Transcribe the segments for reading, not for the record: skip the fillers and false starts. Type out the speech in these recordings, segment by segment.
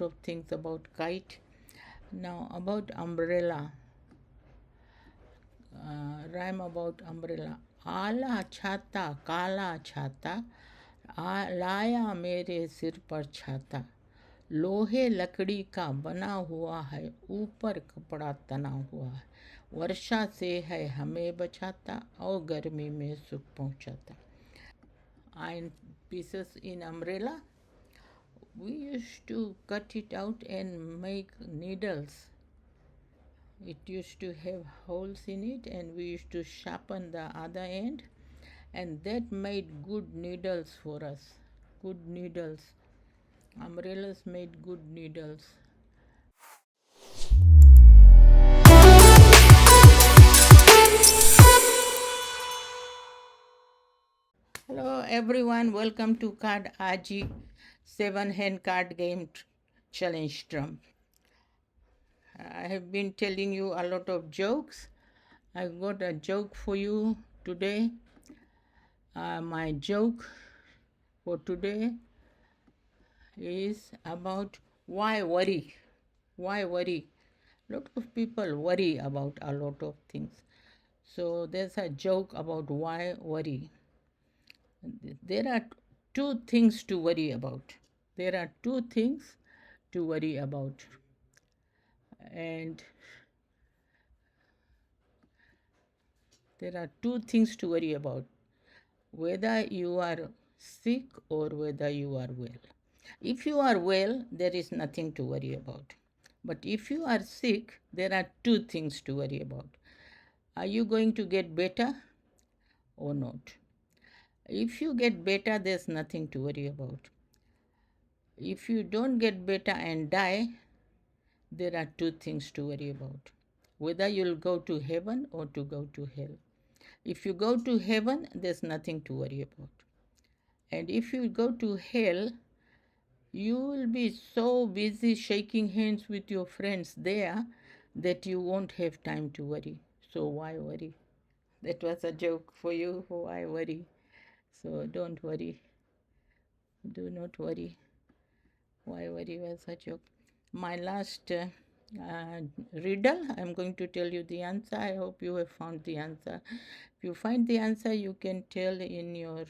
of things about kite. Now about umbrella, rhyme about umbrella. आला छाता काला छाता लाया मेरे सिर पर छाता, लोहे लकड़ी का बना हुआ है, ऊपर कपड़ा तना हुआ है, वर्षा से है हमें बचाता और गर्मी में सुख पहुंचाता. Iron pieces in umbrella, we used to cut it out and make needles. It used to have holes in it and we used to sharpen the other end, and that made good needles for us. Good needles. Umbrellas made good needles. Hello everyone, welcome to Cardaji 7-hand card game challenge drum. I have been telling you a lot of jokes. I've got a joke for you today. My joke for today is about why worry. Why worry? A lot of people worry about a lot of things. So there's a joke about why worry. There are two things to worry about. There are two things to worry about. And there are two things to worry about. Whether you are sick or whether you are well. If you are well, there is nothing to worry about. But if you are sick, there are two things to worry about. Are you going to get better or not? If you get better, there's nothing to worry about. If you don't get better and die, there are two things to worry about. Whether you'll go to heaven or to go to hell. If you go to heaven, there's nothing to worry about. And if you go to hell, you will be so busy shaking hands with your friends there that you won't have time to worry. So why worry? That was a joke for you. Why worry? So don't worry. Do not worry. Why worry was a joke. My last riddle, I'm going to tell you the answer. I hope you have found the answer. If you find the answer, you can tell in your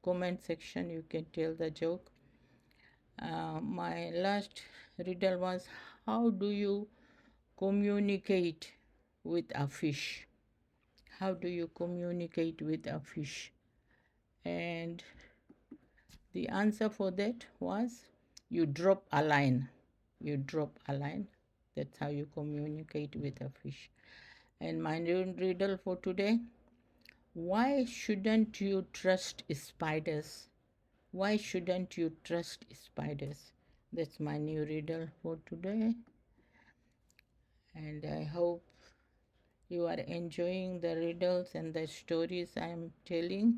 comment section, you can tell the joke. My last riddle was, how do you communicate with a fish? How do you communicate with a fish? And the answer for that was, you drop a line. You drop a line. That's how you communicate with a fish. And my new riddle for today, why shouldn't you trust spiders? Why shouldn't you trust spiders? That's my new riddle for today. And I hope you are enjoying the riddles and the stories I am telling.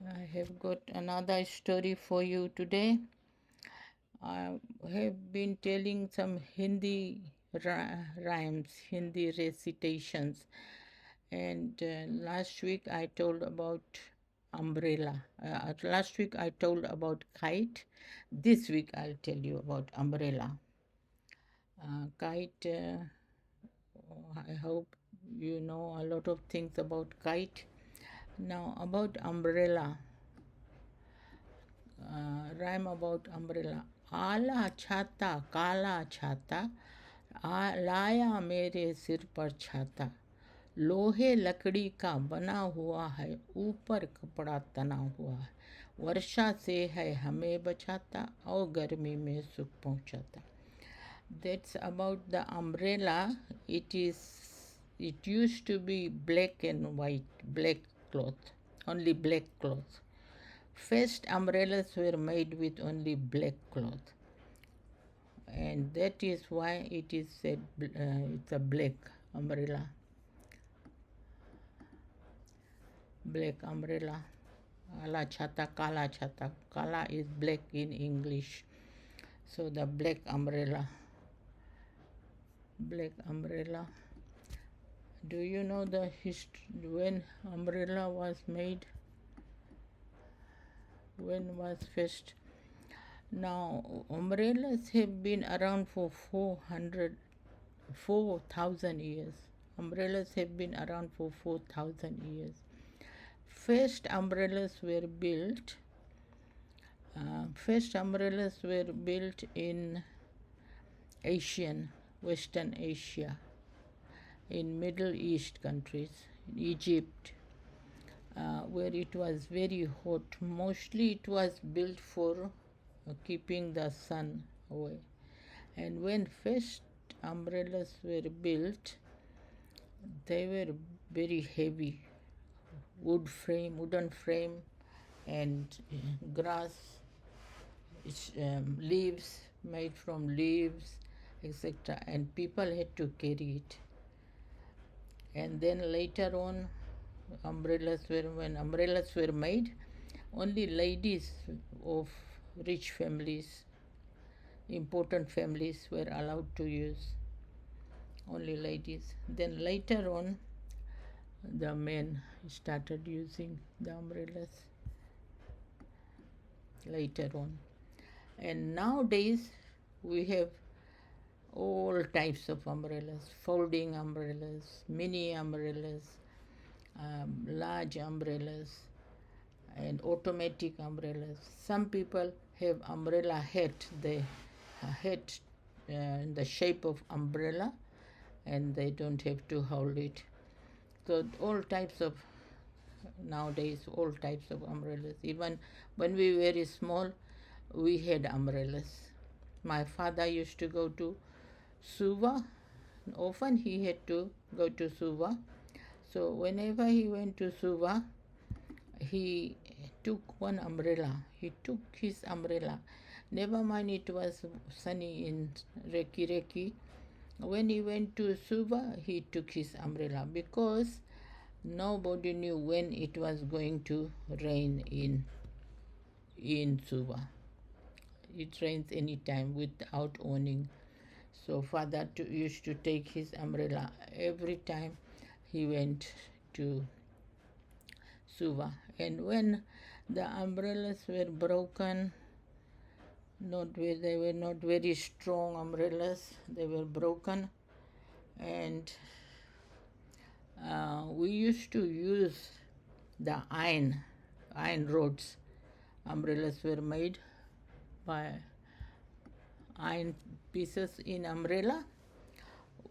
I have got another story for you today. I have been telling some Hindi rhymes, Hindi recitations. And last week I told about umbrella. Last week I told about kite. This week I'll tell you about umbrella. Kite, I hope you know a lot of things about kite. Now about umbrella, rhyme about umbrella. आला छाता काला छाता लाया मेरे सिर पर छाता, लोहे लकड़ी का बना हुआ है, ऊपर कपड़ा तना हुआ है, वर्षा से है हमें बचाता और गर्मी में सुख पहुंचाता. That's about the umbrella. It used to be black and white, black cloth, only black cloth. First umbrellas were made with only black cloth, and that is why it is said it's a black umbrella. Black umbrella. Kala chata, kala chata. Kala is black in English. So the black umbrella. Black umbrella. Do you know the history when umbrella was made? when was first? Now, umbrellas have been around for 4,000 years. Umbrellas have been around for 4,000 years. First umbrellas were built. First umbrellas were built in Western Asia, in Middle East countries, in Egypt, where it was very hot. Mostly it was built for keeping the sun away. And when first umbrellas were built, they were very heavy, wooden frame, and grass, leaves, made from leaves, etc. And people had to carry it. And then later on, when umbrellas were made, only ladies of rich families, important families, were allowed to use. Only ladies. Then later on, the men started using the umbrellas. Later on. And nowadays, we have all types of umbrellas: folding umbrellas, mini umbrellas, large umbrellas, and automatic umbrellas. Some people have umbrella hat. They hat in the shape of umbrella, and they don't have to hold it. So nowadays all types of umbrellas. Even when we were very small, we had umbrellas. My father used to go to Suva. Often he had to go to Suva. So whenever he went to Suva, he took one umbrella. He took his umbrella. Never mind it was sunny in Reki. When he went to Suva, he took his umbrella because nobody knew when it was going to rain in Suva. It rains any time without warning. So father used to take his umbrella every time he went to Suva. And when the umbrellas were broken, they were not very strong umbrellas, they were broken, and we used to use the iron rods. Umbrellas were made by iron pieces in umbrella.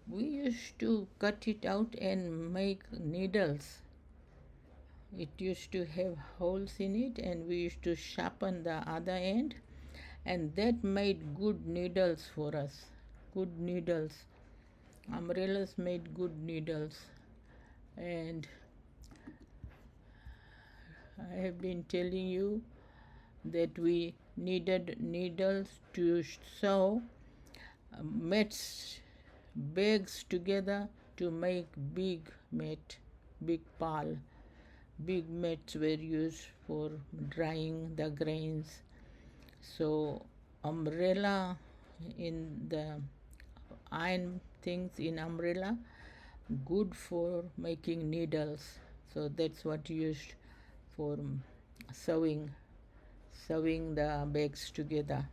We used to cut it out and make needles. It used to have holes in it, and we used to sharpen the other end, and that made good needles for us. Good needles. Umbrellas made good needles. And I have been telling you that we needed needles to sew bags together to make big pal. Big mats were used for drying the grains. So umbrella, in the iron things in umbrella, good for making needles. So that's what used for sewing the bags together.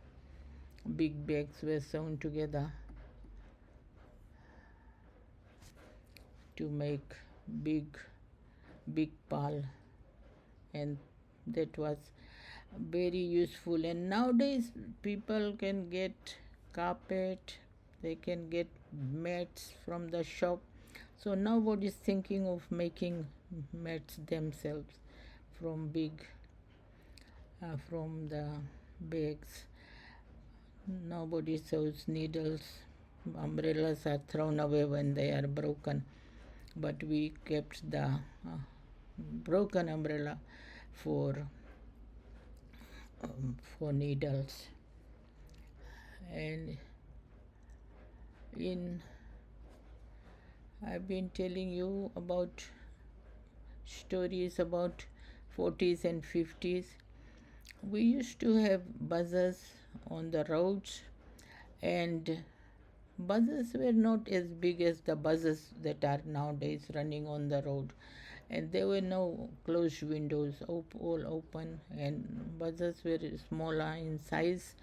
Big bags were sewn together to make big pal, and that was very useful. And nowadays people can get carpet, they can get mats from the shop. So nobody is thinking of making mats themselves from the bags. Nobody sews needles. Umbrellas are thrown away when they are broken, but we kept the broken umbrella for needles. And I've been telling you about stories about 40s and 50s. We used to have buses on the roads, and buses were not as big as the buses that are nowadays running on the road. and there were no closed windows, all open, and buses were smaller in size,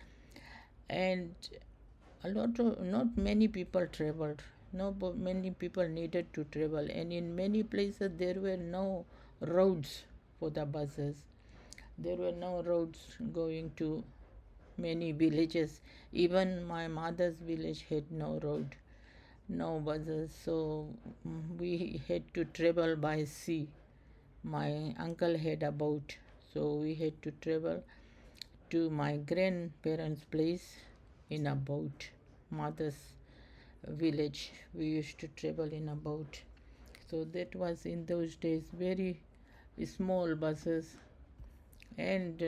and not many people traveled. Many people needed to travel, and in many places there were no roads for the buses. There were no roads going to many villages. Even my mother's village had no road, no buses, so we had to travel by sea. My uncle had a boat, so we had to travel to my grandparents' place in a boat. Mother's village, we used to travel in a boat. So that was in those days very small buses, and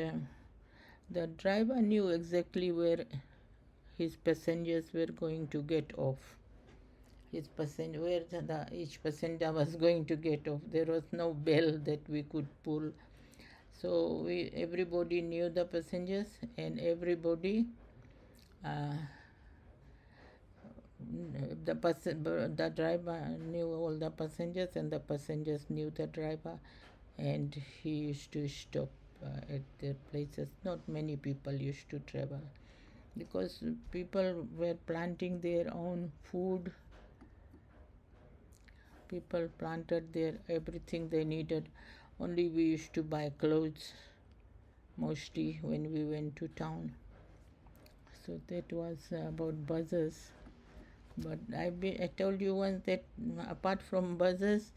the driver knew exactly where his passengers were going to get off. Each passenger was going to get off. There was no bell that we could pull. So everybody knew the passengers, and everybody uh, the driver knew all the passengers, and the passengers knew the driver, and he used to stop at their places. Not many people used to travel because people were planting their own food. People planted their everything they needed. Only we used to buy clothes mostly when we went to town. So that was about buses. But I told you once that apart from buses,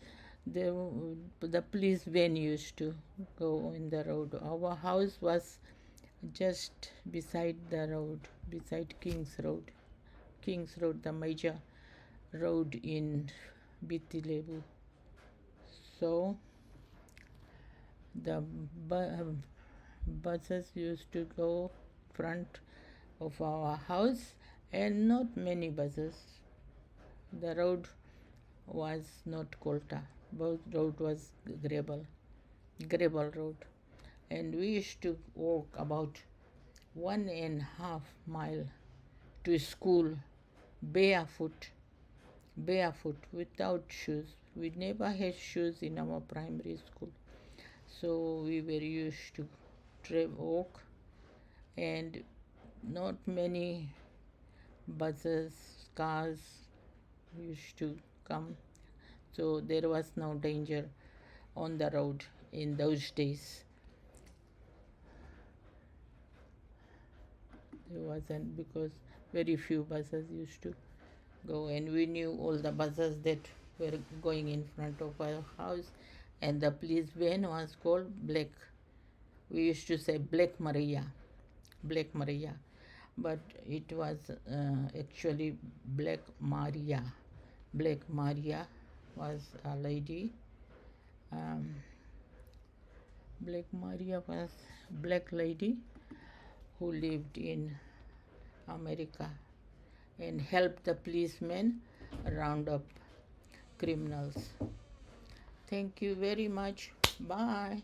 the police van used to go in the road. Our house was just beside the road, beside King's Road. King's Road, the major road in Bitilebu. So the buses used to go front of our house, and not many buses. The road was not colta. Both road was gravel road, and we used to walk about 1.5 mile to school barefoot, without shoes. We never had shoes in our primary school, so we were used to walk, and not many buses, cars used to come, so there was no danger on the road in those days. There wasn't, because very few buses used to go, and we knew all the buses that were going in front of our house, and the police van was called Black. We used to say Black Maria, but it was actually Black Maria. Black Maria was a lady. Black Maria was black lady who lived in America and helped the policemen round up criminals. Thank you very much. Bye.